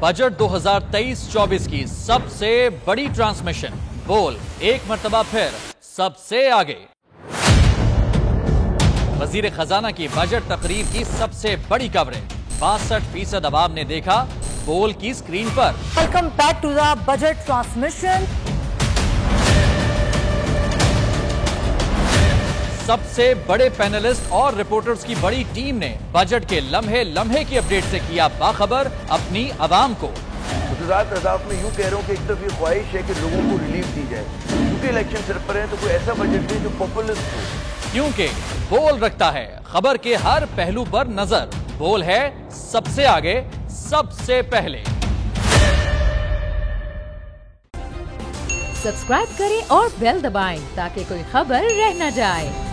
Budget 2023-24 की सबसे बड़ी ट्रांसमिशन। बोल एक मर्तबा फिर सबसे आगे। वजीर खजाना की बजट तकरीर की सबसे बड़ी कवरेज 62% अवाम ने देखा बोल की स्क्रीन पर। Welcome back to the budget transmission. सबसे बड़े पैनलिस्ट और रिपोर्टर्स की बड़ी टीम ने बजट के लम्हे लम्हे की अपडेट से किया बाखबर अपनी आवाम को। रजाक में यूं कह रहा हूं कि एक तरफ ये ख्वाहिश है कि लोगों को रिलीफ दी जाए, क्योंकि इलेक्शन सिर पर है, तो कोई ऐसा बजट दे जो पॉपुलिस्ट हो। क्योंकि बोल रखता है खबर के हर पहलू पर नजर। बोल है सबसे आगे, सबसे पहले। सब्सक्राइब करें और बेल दबाएं ताकि कोई खबर रह न जाए।